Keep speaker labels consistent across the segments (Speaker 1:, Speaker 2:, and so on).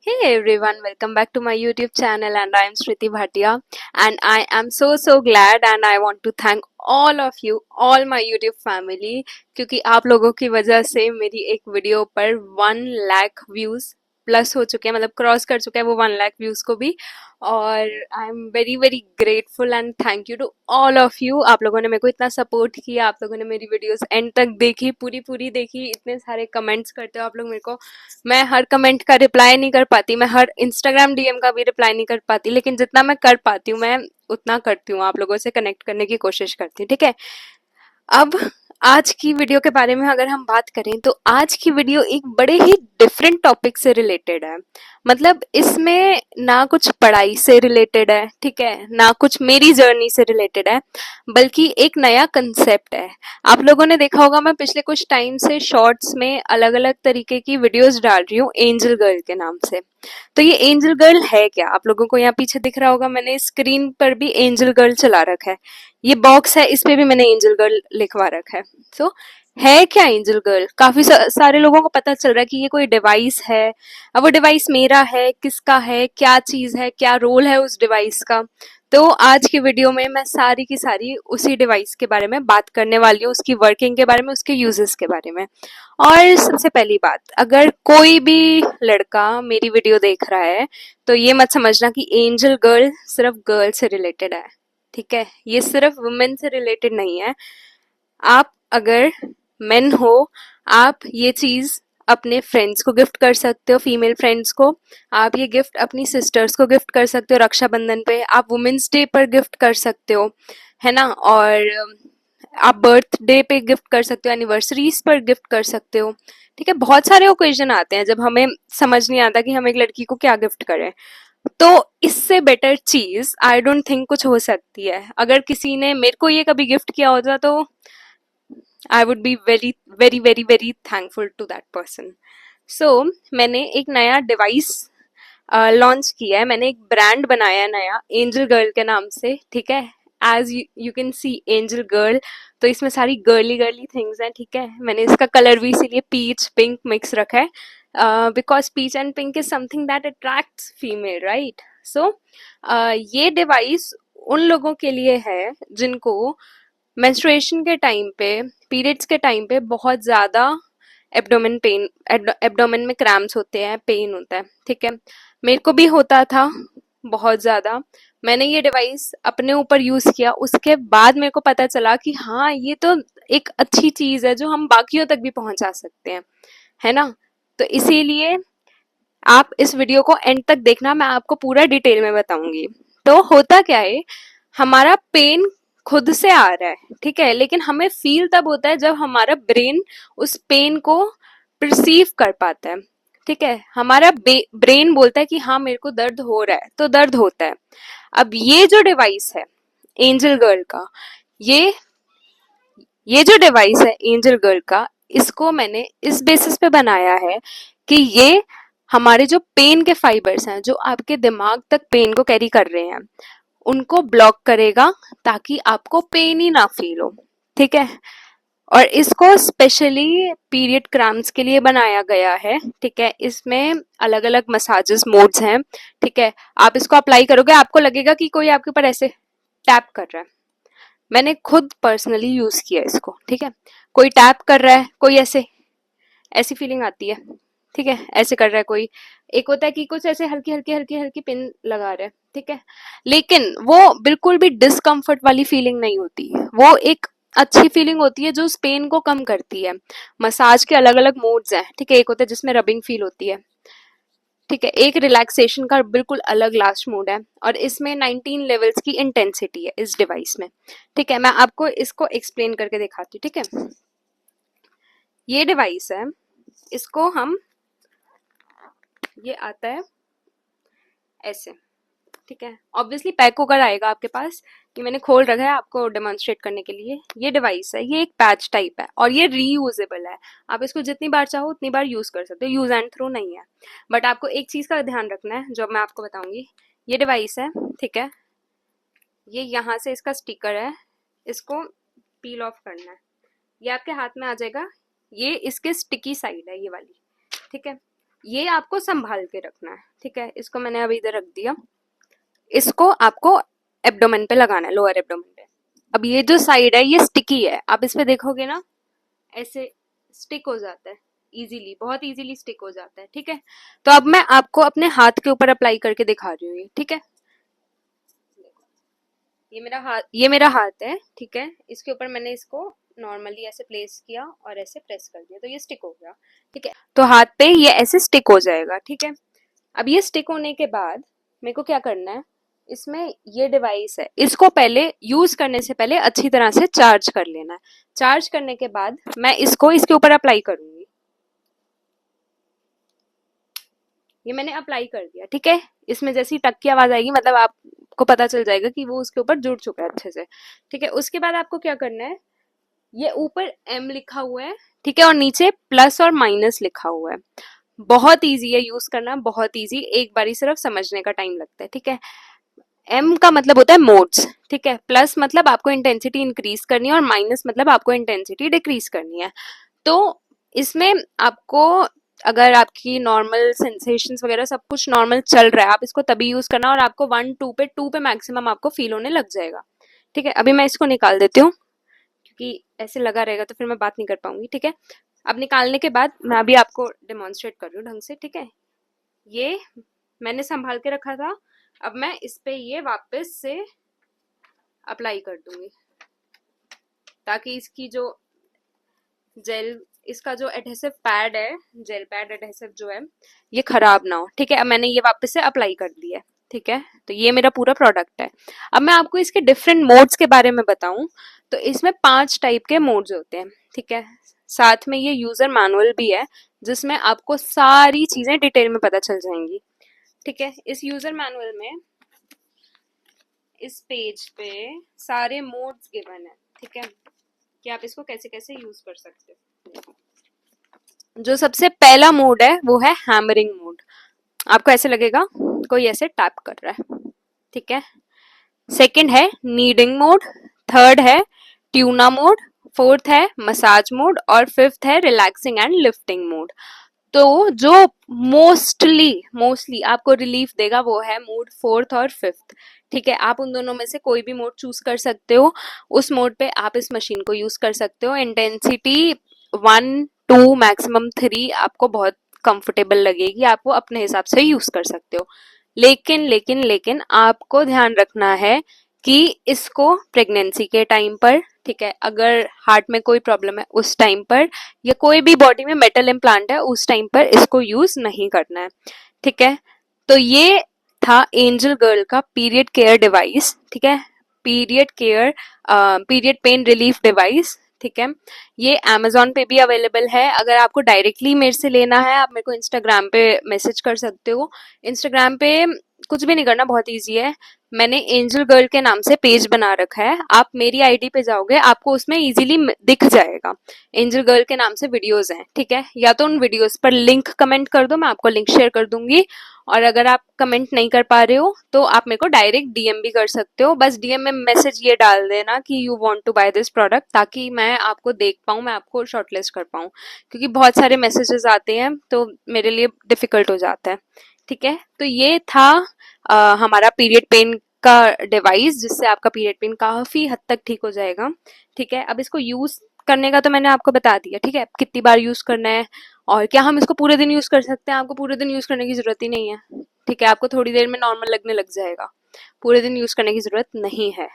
Speaker 1: Hey everyone, welcome back to my YouTube channel and I am Shriti Bhatia and I am so glad and I want to thank all of you, all my YouTube family क्योंकि आप लोगों की वजह से मेरी एक video पर 1 lakh views plus हो चुके हैं, मतलब क्रॉस कर चुका है वो 1 लाख व्यूज को भी। और I am very grateful and thank you to all of you. आप लोगों ने मेरे को इतना सपोर्ट किया, आप लोगों ने मेरी वीडियोस एंड तक देखी, पूरी देखी, इतने सारे कमेंट्स करते हो आप लोग मेरे को। मैं हर कमेंट का रिप्लाई नहीं कर पाती, मैं हर इंस्टाग्राम डीएम का भी रिप्लाई नहीं कर पाती, लेकिन जितना मैं कर पाती हूँ मैं उतना करती हूँ, आप लोगों से कनेक्ट करने की कोशिश करती हूँ। ठीक है, अब आज की वीडियो के बारे में अगर हम बात करें तो आज की वीडियो एक बड़े ही डिफरेंट टॉपिक से रिलेटेड है। मतलब इसमें ना कुछ पढ़ाई से रिलेटेड है, ठीक है, ना कुछ मेरी जर्नी से रिलेटेड है, बल्कि एक नया कंसेप्ट है। आप लोगों ने देखा होगा मैं पिछले कुछ टाइम से शॉर्ट्स में अलग अलग तरीके की वीडियोस डाल रही हूँ एंजल गर्ल के नाम से। तो ये एंजल गर्ल है क्या? आप लोगों को यहाँ पीछे दिख रहा होगा, मैंने स्क्रीन पर भी एंजल गर्ल चला रखा है। ये बॉक्स है, इस पे भी मैंने एंजल गर्ल लिखवा रखा है। सो है क्या एंजल गर्ल? काफी सारे लोगों को पता चल रहा है कि ये कोई डिवाइस है। अब वो डिवाइस मेरा है, किसका है, क्या चीज है, क्या रोल है उस डिवाइस का। तो आज की वीडियो में मैं सारी की सारी उसी डिवाइस के बारे में बात करने वाली हूँ, उसकी वर्किंग के बारे में, उसके यूजेस के बारे में। और सबसे पहली बात, अगर कोई भी लड़का मेरी वीडियो देख रहा है तो ये मत समझना कि एंजल गर्ल सिर्फ गर्ल से रिलेटेड है। ठीक है, ये सिर्फ वुमेन से रिलेटेड नहीं है। आप अगर मेन हो, आप ये चीज अपने फ्रेंड्स को गिफ्ट कर सकते हो, फीमेल फ्रेंड्स को। आप ये गिफ्ट अपनी सिस्टर्स को गिफ्ट कर सकते हो रक्षाबंधन पे, आप वुमेन्स डे पर गिफ्ट कर सकते हो, है ना। और आप बर्थडे पे गिफ्ट कर सकते हो, एनिवर्सरीज पर गिफ्ट कर सकते हो। ठीक है, बहुत सारे ओकेजन आते हैं जब हमें समझ नहीं आता कि हम एक लड़की को क्या गिफ्ट करें। तो इससे बेटर चीज आई डोंट थिंक कुछ हो सकती है। अगर किसी ने मेरे को ये कभी गिफ्ट किया होता तो I would be very thankful to that person. So मैंने एक नया डिवाइस लॉन्च किया है, मैंने एक ब्रांड बनाया है नया एंजल गर्ल के नाम से। ठीक है, as you can see angel girl, तो इसमें सारी गर्ली थिंग्स हैं। ठीक है, मैंने इसका कलर भी इसीलिए पीच पिंक मिक्स रखा है, because peach and pink is something that attracts female, right. So ये डिवाइस उन लोगों के लिए है जिनको मेंस्ट्रुएशन के टाइम पे, पीरियड्स के टाइम पे बहुत ज्यादा एब्डोमेन पेन, एब्डोमेन में क्रैम्प्स होते हैं, पेन होता है। ठीक है, मेरे को भी होता था बहुत ज्यादा। मैंने ये डिवाइस अपने ऊपर यूज किया, उसके बाद मेरे को पता चला कि हाँ ये तो एक अच्छी चीज है जो हम बाकियों तक भी पहुंचा सकते हैं, है ना। तो इसीलिए आप इस वीडियो को एंड तक देखना, मैं आपको पूरा डिटेल में बताऊंगी। तो होता क्या है, हमारा पेन खुद से आ रहा है, ठीक है, लेकिन हमें फील तब होता है जब हमारा ब्रेन उस पेन को परसीव कर पाता है। ठीक है, हमारा ब्रेन बोलता है कि हाँ मेरे को दर्द हो रहा है, तो दर्द होता है। अब ये जो डिवाइस है एंजल गर्ल का, ये ये जो डिवाइस है एंजल गर्ल का, इसको मैंने इस बेसिस पे बनाया है कि ये हमारे जो पेन के फाइबर्स हैं, जो आपके दिमाग तक पेन को कैरी कर रहे हैं, उनको ब्लॉक करेगा ताकि आपको पेन ही ना फील हो। ठीक है, और इसको स्पेशली पीरियड क्रैम्प्स के लिए बनाया गया है। ठीक है, इसमें अलग अलग मसाजेस मोड्स हैं। ठीक है, आप इसको अप्लाई करोगे, आपको लगेगा कि कोई आपके ऊपर ऐसे टैप कर रहा है। मैंने खुद पर्सनली यूज किया इसको। ठीक है, कोई टैप कर रहा है, कोई ऐसे, ऐसी फीलिंग आती है। ठीक है, ऐसे कर रहा है कोई, एक होता है कि कुछ ऐसे हल्की पिन लगा रहा है। ठीक है, लेकिन वो बिल्कुल भी डिस्कम्फर्ट वाली फीलिंग नहीं होती, वो एक अच्छी फीलिंग होती है जो उस पेन को कम करती है। मसाज के अलग अलग मोड्स हैं। ठीक है, एक होता है जिसमें रबिंग फील होती है। ठीक है, एक रिलैक्सेशन का बिल्कुल अलग लास्ट मोड है, और इसमें 19 लेवल्स की इंटेंसिटी है इस डिवाइस में। ठीक है, मैं आपको इसको एक्सप्लेन करके दिखाती हूँ। ठीक है, ये डिवाइस है, इसको हम, ये आता है ऐसे। ठीक है, ऑब्वियसली पैक होकर आएगा आपके पास, कि मैंने खोल रखा है आपको डेमोन्स्ट्रेट करने के लिए। ये डिवाइस है, ये एक पैच टाइप है और ये रीयूजेबल है। आप इसको जितनी बार चाहो उतनी बार यूज कर सकते हो, यूज एंड थ्रो नहीं है। बट आपको एक चीज का ध्यान रखना है जो मैं आपको बताऊंगी। ये डिवाइस है, ठीक है, ये यहाँ से इसका स्टिकर है, इसको पील ऑफ करना है, ये आपके हाथ में आ जाएगा। ये इसके स्टिकी साइड है, ये वाली। ठीक है, ये आपको संभाल के रखना है, ठीक है। इसको मैंने अभी इधर रख दिया। इसको आपको एब्डोमेन पे लगाना है, लोअर एब्डोमेन पे। अब ये जो साइड है ये स्टिकी है, आप इस पे देखोगे ना ऐसे स्टिक हो जाता है इजीली, बहुत इजीली स्टिक हो जाता है, ठीक है। तो अब मैं आपको अपने हाथ के ऊपर अप्लाई करके दिखा रही हूँ, ठीक है। ये मेरा हाथ है, ठीक है। इसके ऊपर मैंने इसको नॉर्मली ऐसे प्लेस किया और ऐसे प्रेस कर दिया तो ये स्टिक हो गया, ठीक है। तो हाथ पे ये ऐसे स्टिक हो जाएगा, ठीक है। अब ये स्टिक होने के बाद मेरे को क्या करना है, इसमें ये डिवाइस है, इसको पहले यूज करने से पहले अच्छी तरह से चार्ज कर लेना है। चार्ज करने के बाद मैं इसको इसके ऊपर अप्लाई करूंगी। ये मैंने अप्लाई कर दिया, ठीक है। इसमें जैसी टक की आवाज आएगी मतलब आपको पता चल जाएगा कि वो उसके ऊपर जुड़ चुका है अच्छे से, ठीक है। उसके बाद आपको क्या करना है, ये ऊपर एम लिखा हुआ है, ठीक है, और नीचे प्लस और माइनस लिखा हुआ है। बहुत इजी है यूज करना, बहुत इजी, एक बारी सिर्फ समझने का टाइम लगता है, ठीक है। एम का मतलब होता है मोड्स, ठीक है। प्लस मतलब आपको इंटेंसिटी इंक्रीज करनी है और माइनस मतलब आपको इंटेंसिटी डिक्रीज करनी है। तो इसमें आपको अगर आपकी नॉर्मल सेंसेशंस वगैरह सब कुछ नॉर्मल चल रहा है, आप इसको तभी यूज करना और आपको 1 2 पे मैक्सिमम आपको फील होने लग जाएगा, ठीक है। अभी मैं इसको निकाल देती हूँ क्योंकि ऐसे लगा रहेगा तो फिर मैं बात नहीं कर पाऊंगी, ठीक है। अब निकालने के बाद मैं अभी आपको डेमोन्स्ट्रेट कर रही हूँ ढंग से, ठीक है। ये मैंने संभाल के रखा था, अब मैं इस पे ये वापस से अप्लाई कर दूंगी ताकि इसकी जो जेल, इसका जो एडहेसिव पैड है, जेल पैड एडहेसिव जो है ये खराब ना हो, ठीक है। अब मैंने ये वापस से अप्लाई कर दिया है, ठीक है। तो ये मेरा पूरा प्रोडक्ट है। अब मैं आपको इसके डिफरेंट मोड्स के बारे में बताऊं तो इसमें 5 टाइप के मोड्स होते हैं, ठीक है। साथ में ये यूजर मैनुअल भी है जिसमें आपको सारी चीजें डिटेल में पता चल जाएंगी, ठीक है। इस यूजर मैनुअल में इस पेज पे सारे मोड्स गिवन है, ठीक है, कि आप इसको कैसे कैसे यूज कर सकते हो। जो सबसे पहला मोड है वो है हैमरिंग मोड। आपको ऐसे लगेगा कोई ऐसे टैप कर रहा है, ठीक है। सेकंड है नीडिंग मोड, थर्ड है ट्यूना मोड, फोर्थ है मसाज मोड और फिफ्थ है रिलैक्सिंग एंड लिफ्टिंग मोड। तो जो मोस्टली मोस्टली आपको रिलीफ देगा वो है मोड फोर्थ और फिफ्थ, ठीक है। आप उन दोनों में से कोई भी मोड चूज कर सकते हो। उस मोड पे आप इस मशीन को यूज कर सकते हो। इंटेंसिटी 1 2 मैक्सिमम 3 आपको बहुत कंफर्टेबल लगेगी, आप वो अपने हिसाब से यूज कर सकते हो। लेकिन आपको ध्यान रखना है कि इसको प्रेगनेंसी के टाइम पर, ठीक है, अगर हार्ट में कोई प्रॉब्लम है उस टाइम पर या कोई भी बॉडी में मेटल इम्प्लांट है उस टाइम पर इसको यूज नहीं करना है, ठीक है। तो ये था एंजल गर्ल का पीरियड केयर डिवाइस, ठीक है। Period care period pain relief device, ठीक है। ये अमेजोन पे भी अवेलेबल है। अगर आपको डायरेक्टली मेरे से लेना है आप मेरे को इंस्टाग्राम पे मैसेज कर सकते हो। इंस्टाग्राम पे कुछ भी नहीं करना, बहुत ईजी है। मैंने एंजल गर्ल के नाम से पेज बना रखा है, आप मेरी आईडी पे जाओगे आपको उसमें इजीली दिख जाएगा। एंजल गर्ल के नाम से वीडियोस हैं, ठीक है। या तो उन वीडियोस पर लिंक कमेंट कर दो, मैं आपको लिंक शेयर कर दूंगी। और अगर आप कमेंट नहीं कर पा रहे हो तो आप मेरे को डायरेक्ट डीएम भी कर सकते हो। बस डीएम में मैसेज ये डाल देना कि you want to buy this product, ताकि मैं आपको देख पाऊँ, मैं आपको शॉर्टलिस्ट कर पाऊँ, क्योंकि बहुत सारे मैसेजेस आते हैं तो मेरे लिए डिफिकल्ट हो जाता है, ठीक है। तो ये था हमारा पीरियड पेन का डिवाइस जिससे आपका पीरियड पेन काफी हद तक ठीक हो जाएगा, ठीक है। अब इसको यूज करने का तो मैंने आपको बता दिया, ठीक है, कितनी बार यूज करना है और क्या हम इसको पूरे दिन यूज कर सकते हैं। आपको पूरे दिन यूज करने की जरूरत ही नहीं है, ठीक है। आपको थोड़ी देर में नॉर्मल लगने लग जाएगा, पूरे दिन यूज करने की जरूरत नहीं है।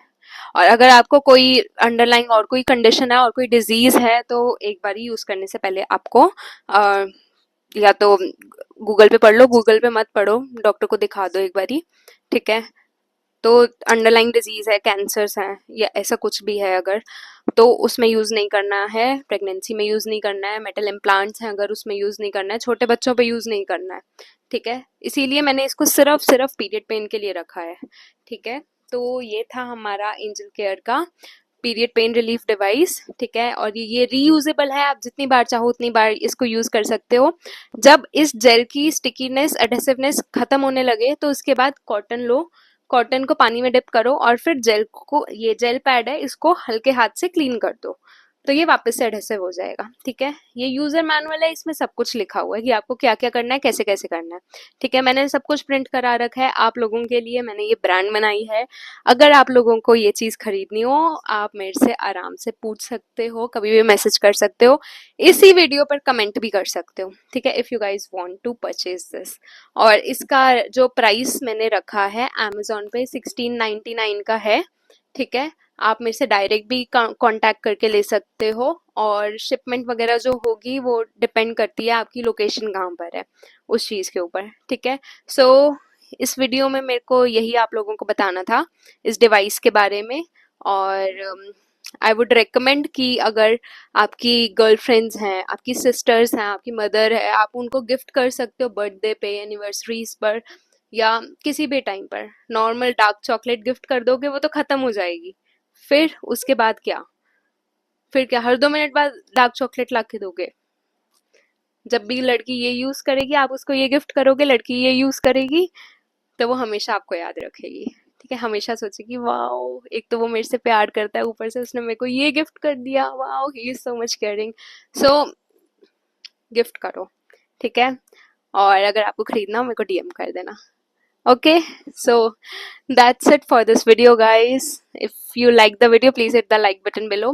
Speaker 1: और अगर आपको कोई अंडरलाइंग और कोई कंडीशन है और कोई डिजीज है तो एक बार यूज करने से पहले आपको या तो गूगल पे पढ़ लो, गूगल पे मत पढ़ो, डॉक्टर को दिखा दो एक बारी, ठीक है। तो अंडरलाइंग डिजीज है, कैंसर्स हैं या ऐसा कुछ भी है अगर, तो उसमें यूज नहीं करना है। प्रेगनेंसी में यूज नहीं करना है। मेटल इम्प्लांट्स हैं अगर उसमें यूज नहीं करना है। छोटे बच्चों पे यूज नहीं करना है, ठीक है। इसीलिए मैंने इसको सिर्फ सिर्फ पीरियड पेन के लिए रखा है, ठीक है। तो ये था हमारा एंजल केयर का पीरियड पेन रिलीफ डिवाइस, ठीक है। और ये रीयूजेबल है, आप जितनी बार चाहो उतनी बार इसको यूज कर सकते हो। जब इस जेल की स्टिकीनेस एडहेसिवनेस खत्म होने लगे तो उसके बाद कॉटन लो, कॉटन को पानी में डिप करो और फिर जेल को, ये जेल पैड है इसको हल्के हाथ से क्लीन कर दो, तो ये वापस से एडहेसिव हो जाएगा। ठीक है, ये यूजर मैनुअल है, इसमें सब कुछ लिखा हुआ है कि आपको क्या क्या करना है, कैसे कैसे करना है। ठीक है, मैंने सब कुछ प्रिंट करा रखा है आप लोगों के लिए, मैंने ये ब्रांड बनाई है। अगर आप लोगों को ये चीज खरीदनी हो, आप मेरे से आराम से पूछ सकते हो, कभी भी मैसेज कर सकते हो, इसी वीडियो पर कमेंट भी कर सकते हो। ठीक है, if you guys want to purchase this. और इसका जो प्राइस मैंने रखा है Amazon पे 1699 का है। ठीक है, आप मेरे से डायरेक्ट भी कांटेक्ट करके ले सकते हो, और शिपमेंट वगैरह जो होगी वो डिपेंड करती है आपकी लोकेशन कहाँ पर है, उस चीज़ के ऊपर। ठीक है, सो इस वीडियो में मेरे को यही आप लोगों को बताना था इस डिवाइस के बारे में। और आई वुड रिकमेंड कि अगर आपकी गर्लफ्रेंड्स हैं, आपकी सिस्टर्स हैं, आपकी मदर है, आप उनको गिफ्ट कर सकते हो बर्थडे पे, एनिवर्सरीज पर, या किसी भी टाइम पर। नॉर्मल डार्क चॉकलेट गिफ्ट कर दोगे वो तो खत्म हो जाएगी, फिर उसके बाद क्या, फिर क्या हर 2 मिनट बाद डार्क चॉकलेट ला के दोगे? जब भी लड़की ये यूज करेगी आप उसको ये गिफ्ट करोगे, लड़की ये यूज करेगी, तो वो हमेशा आपको याद रखेगी। ठीक है, हमेशा सोचेगी वाओ, एक तो वो मेरे से प्यार करता है, ऊपर से उसने मेरे को ये गिफ्ट कर दिया, wow he is so much caring. So gift करो। ठीक है, और अगर आपको खरीदना हो मेरे को डीएम कर देना। Okay, so that's it for this video, guys. If you like the video, please hit the like button below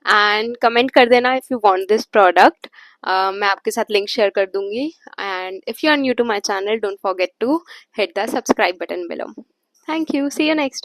Speaker 1: and comment कर देना if you want this product. मैं आपके साथ लिंक शेयर कर दूंगी, and if you are new to my channel, don't forget to hit the subscribe button below. Thank you. See you next time.